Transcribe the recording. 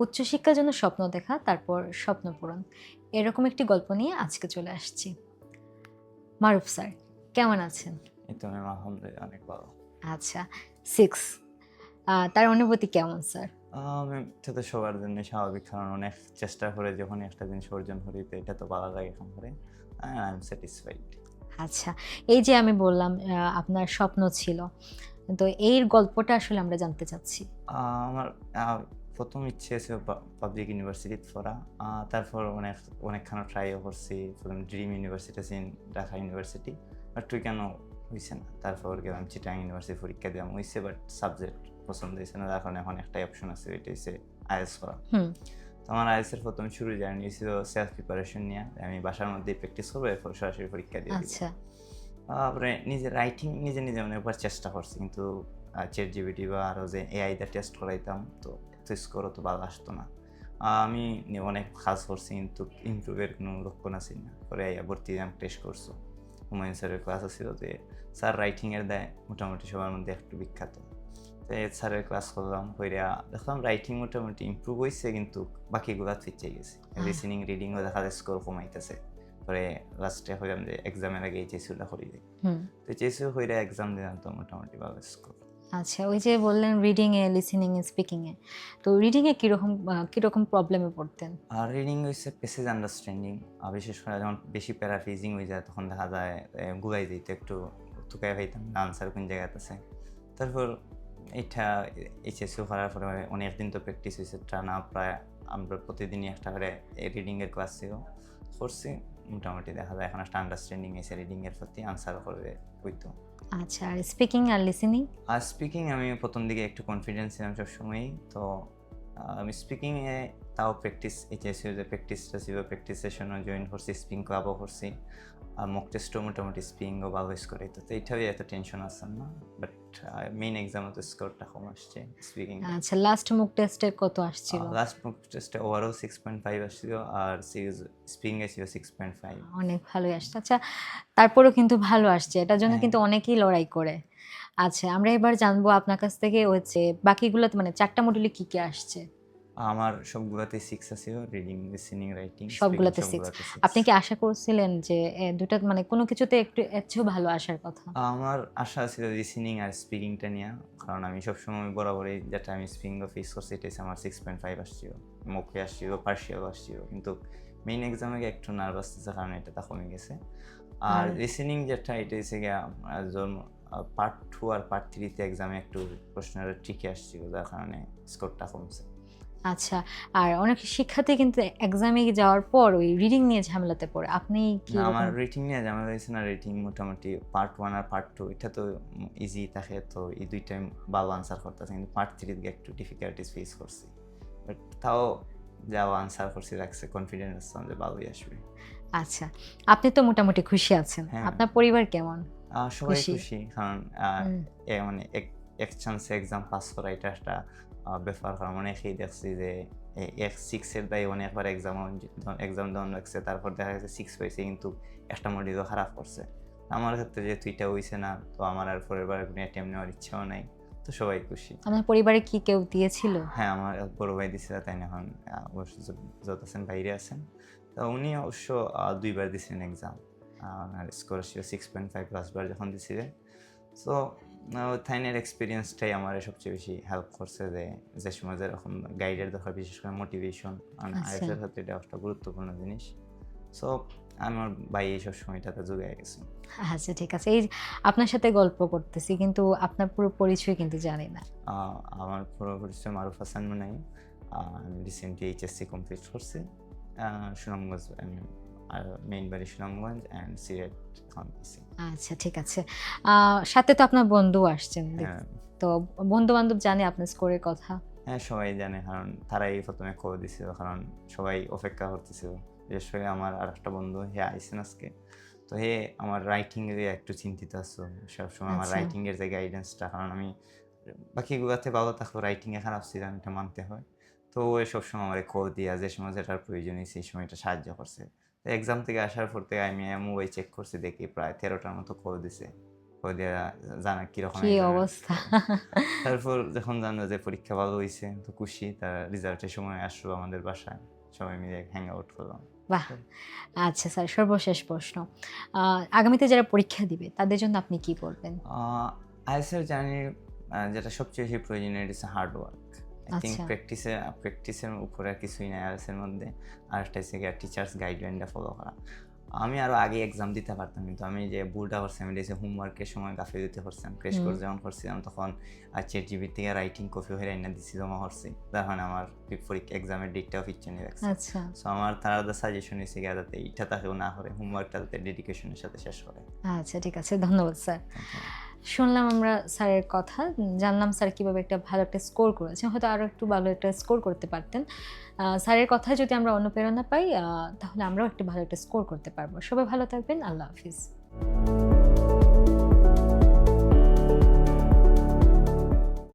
উচ্চশিক্ষার জন্য স্বপ্ন দেখা, তারপর স্বপ্ন পূরণ। এরকম একটি গল্প নিয়ে আজকে চলে আসছি। মারুফ স্যার, কেমন আছেন? এই তো ম্যাম আলহামদুলিল্লাহ অনেক ভালো। আচ্ছা, 6 তার অনুভূতি কেমন স্যার? ম্যাম এটা তো সবার জন্য স্বাভাবিক, কারণ অনেক চেষ্টা করে যখন একটা জিনিস অর্জন করি তো এটা তো ভালো লাগে এখন করে। I am satisfied. আচ্ছা, এই যে আমি বললাম আপনার স্বপ্ন ছিল। তো এর গল্পটা আসলে আমরা জানতে চাচ্ছি। আমার আ ১ম ইচ্ছে ছিল পাবলিক ইউনিভার্সিটিতে পড়া। তারপর অনেকখানি ট্রাইও করছি। ১ম ড্রিম ইউনিভার্সিটি আছে ঢাকা ইউনিভার্সিটি। বাট ওইখানেও হইছে না। তারপর গেলাম চিটাগাং ইউনিভার্সিটি পরীক্ষা দিলাম। হইছে, বাট সাবজেক্ট পছন্দ হইছে না। যার কারণে এখন একটাই অপশন আছে, ওইটা হইছে আইএলটিএস করা। হুম, তো আমার আইএলটিএস এর ১ম শুরু জার্নি ছিল সেলফ প্রিপারেশন নিয়ে। আমি বাসার মধ্যেই প্র্যাকটিস করব, এরপর সরাসরি পরীক্ষা দিয়ে দিব। আচ্ছা, তারপরে নিজে নিজে মানে একবার চেষ্টা করছি, কিন্তু ChatGPT বা আরও যে এআই দিয়ে টেস্ট করাইতাম তো এত স্কোর অত ভালো আসতো না। আমি অনেক কাজ করছি, কিন্তু ইমপ্রুভের কোনো লক্ষণ আছে না। পরে ভর্তি হলাম টেস্ট কোর্সও। হুমায়ুন স্যারের ক্লাস ছিল যে স্যার রাইটিংয়ের দেয় মোটামুটি সবার মধ্যে একটু বিখ্যাত। তো স্যারের ক্লাস করলাম, কইরা দেখলাম রাইটিং মোটামুটি ইমপ্রুভ হইছে, কিন্তু বাকিগুলা পিছিয়ে গেছে। লিসেনিং রিডিংও দেখা যায় স্কোর কমাইতেছে। পরে লাস্টে হইলাম যে এক্সামের আগে এইচএসসিটা করি যাই। হুম। তো এইচএসসি কইরা এক্সাম দিলাম তো মোটামুটি ভালো স্কোর। আচ্ছা, ওই যে বললেন reading a, listening A, speaking এ। তো রিডিং এ কিরকম প্রবলেমে পড়তেন? আর রিডিং হইছে প্যাসেজ আন্ডারস্ট্যান্ডিং। বিশেষ করে যখন বেশি প্যারাফ্রেজিং হয়ে যায় তখন দেখা যায় গুলাই যাইতে একটু থুকাই পাইতাম না আনসার কোন জায়গাতে আছে। তারপর এইটা এইচএসসি করার পরে অনেকদিন তো প্র্যাকটিস হয়েছে, টানা প্রায় আমরা প্রতিদিনই একটা করে রিডিংয়ের ক্লাস ছিল করছি। মোটামুটি দেখা যায় এখন একটা আন্ডারস্ট্যান্ডিং এসে রিডিংয়ের প্রতি আনসারও করবে হইতো। আচ্ছা, আর স্পিকিং আর লিসেনিং? আর স্পিকিং আমি ১ম দিকে একটু কনফিডেন্স ছিলাম সবসময়ই। তো আমি স্পিকিংয়ে তাও প্র্যাকটিস এইচএসসি যে প্র্যাকটিসটা ছিল, প্র্যাকটিস সেশনও জয়েন করছি, স্পিকিং ক্লাবও করছি। আর মক টেস্টও মোটামুটি স্পিকিংও ভালো স্কোর হইতো। তো এইটাই এত টেনশন আসছে না। বাট মেইন এক্সামে তো স্কোরটা কম আসছে স্পিকিংয়ে। আচ্ছা, লাস্ট মুক টেস্টে কত আসছিল? লাস্ট মক টেস্টে ওভারঅল 6.5 আসছিল, আর স্পিকিংয়ে ছিল 6.5। অনেক ভালোই আসছে। আচ্ছা, তারপরেও কিন্তু ভালো আসছে। এটার জন্য হ্যাঁ। কিন্তু অনেকেই লড়াই করে। আচ্ছা, আমরা এবার জানবো আপনার কাছ থেকে হচ্ছে বাকিগুলোতে মানে ৪ টা মডিউলে কি আসছে? আমার সবগুলাতেই 6 আছিল। রিডিং, লিসেনিং, রাইটিং, স্পিকিং সবগুলাতে 6। সবগুলাতে ৬। আপনি কি আশা করছিলেন যে ২ টা মানে কোনো কিছুতে একটু এর চেয়েও ভালো আসার কথা? আমার আশা ছিল লিসেনিং আর স্পিকিংটা নিয়া। কারণ আমি সবসময় বরাবরই যেটা আমি স্পিকিংও ফেস করছি, এটা হচ্ছে আমার 6.5 আসছিল। মুখে আসছিল, পার্সিয়ালও আসছিল। কিন্তু মেইন এক্সামে গিয়ে একটু নার্ভাস ছিলাম, কারণ এটা কমে গেছে। আর আর লিসেনিং যেটা এটা হচ্ছে গিয়া পার্ট 2 আর পার্ট 3 তে এক্সামে একটু প্রশ্নটা ট্রিকি আসছিল, যার কারণে স্কোরটা কমছে। আচ্ছা, আর অনেক শিক্ষার্থী কিন্তু এক্সামে যাওয়ার পর ওই রিডিং নিয়ে ঝামেলাতে পড়ে। আপনি কি না, আমার এরকম? রেটিং নিয়ে ঝামেলা হয়েছে না। রেটিং মোটামুটি পার্ট 1 আর পার্ট 2 এটা তো ইজি থাকে, তো এই ২ টাই ভালো আনসার করতেছি। কিন্তু পার্ট 3 দিকে একটু ডিফিকাল্টিজ ফেস করছি। বাট তাও যাও আনসার করছি, লাগছে কনফিডেন্স আসলাম যে ভালোই আসবে। আচ্ছা, আপনি তো মোটামুটি খুশি আছেন। হ্যাঁ, আপনার পরিবার কেমন? সবাই খুশি? খুশি, কারণ হুম। মানে এক চান্সে এক্সাম পাস করা এটা একটা ব্যাপার। কারণ অনেকেই দেখছি যে 6 এর দায়ে অনেকবার এক্সাম দেওয়ান লাগছে। তারপর দেখা গেছে 6 পাইছে, কিন্তু একটা মডিউলও খারাপ করছে। আমার ক্ষেত্রে যেহেতু এটা হইছে না, তো আমার আর পরের বার কোনো অ্যাটেম্প নেওয়ার ইচ্ছাও নাই। তো সবাই খুশি। আপনার পরিবারে কি কেউ দিয়েছিল? হ্যাঁ, আমার এক বড় ভাই দিছিল, তাই না এখন অবশ্য যত আছেন বাইরে আছেন। তো উনি অবশ্য ২ বার দিছিলেন এক্সাম। ওনার স্কোর ছিল 6.5 লাস্ট বার যখন দিছিলেন। সো থাইনের এক্সপেরিয়েন্সটাই আমার সবচেয়ে বেশি হেল্প করছে, যে সময় যেরকম গাইডের দরকার, বিশেষ করে মোটিভেশন। কারণ আচ্ছা, আইএলটিএস এর ক্ষেত্রে এটা একটা গুরুত্বপূর্ণ জিনিস। সো আমার ভাই এইসব সময়টাতে জুগায় গেছে। আচ্ছা, ঠিক আছে। এই যে আপনার সাথে গল্প করতেছি কিন্তু আপনার পুরো পরিচয় কিন্তু জানি না। আমার পুরো পরিচয় মারুফ হাসান মুনাই। আমি রিসেন্টলি এইচএসসি কমপ্লিট করছি। সুনামগঞ্জ, আমি মেইন বাড়ি সুনামগঞ্জ অ্যান্ড সিলেট এখন আছি। আচ্ছা, ঠিক আছে। আ সাথে তো আপনার বন্ধুও আসছেন হ্যাঁ, তো বন্ধু-বান্ধব জানে আপনার স্কোরের কথা? হ্যাঁ, সবাই জানে, কারণ তারাই ১ম এ খবর দিছিল। কারণ সবাই অপেক্ষা করতেছিল। বিশেষ করে আমার আরেকটা বন্ধু, হে আইছেন আজকে। তো হে আমার রাইটিং এ একটু চিন্তিত আছে। সবসময় আমার আচ্ছা, রাইটিং এর যে গাইডেন্সটা, কারণ আমি বাকিগুলাতে ভালো থাকলেও রাইটিং এ খারাপ ছিলাম, এটা মানতে হয়। তো ও সবসময় আমারে কল দিয়া যে সময় যেটার প্রয়োজন হইছে সেই সময়টা সাহায্য করছে। তো এক্সাম থেকে আসার পর থেকে আমি মোবাইল চেক করছি, দেখি প্রায় ১৩ টার মতো কল দিছে। ওদের জানা কিরকম কি exam এর। অবস্থা! তারপর যখন জানলো যে পরীক্ষা ভালো হয়েছে তো খুশি, তার রেজাল্টের সময় আসলো আমাদের বাসায়, সবাই মিলে হ্যাং আউট করলাম। বাহ! আচ্ছা স্যার, সর্বশেষ প্রশ্ন। আগামীতে যারা পরীক্ষা দিবে তাদের জন্য আপনি কি বলবেন? আইএলটিএস জার্নির যেটা সবচেয়ে বেশি প্রয়োজনীয় এটা হচ্ছে হার্ড ওয়ার্ক। আই থিঙ্ক আচ্ছা। প্র্যাকটিসের উপরে আর কিছুই নাই আইএলটিএস এর মধ্যে। আরেকটা হচ্ছে গিয়ে টিচার্স গাইডলাইনটা ফলো করা। আমি আরো আগে এক্সাম দিতে পারতাম, কিন্তু আমি যে ভুলটা করছি আমি দেখছি হোমওয়ার্কের সময় গাফিলতি করছিলাম। ক্র্যাশ কোর্স যখন করছিলাম তখন ChatGPT থেকে রাইটিং কপি হয়ে রাইনা দিছি, জমা করছি। যার কারণে আমার পরীক্ষা এক্সামের ডেটটাও পিছনে রাখছে। আচ্ছা। সো আমার তার সাজেশন হয়েছে গিয়ে যাতে এইটা তাকেও না করে, হোমওয়ার্কটা যাতে ডেডিকেশনের সাথে শেষ করে। আচ্ছা, ঠিক আছে। ধন্যবাদ স্যার। Thank you. শুনলাম আমরা স্যারের কথা, জানলাম স্যার কীভাবে একটা ভালো একটা স্কোর করেছেন। হয়তো আরও একটু ভালো একটা স্কোর করতে পারতেন। স্যারের কথায় যদি আমরা অনুপ্রেরণা পাই তাহলে আমরাও একটু ভালো একটা স্কোর করতে পারবো। সবাই ভালো থাকবেন। আল্লাহ হাফিজ।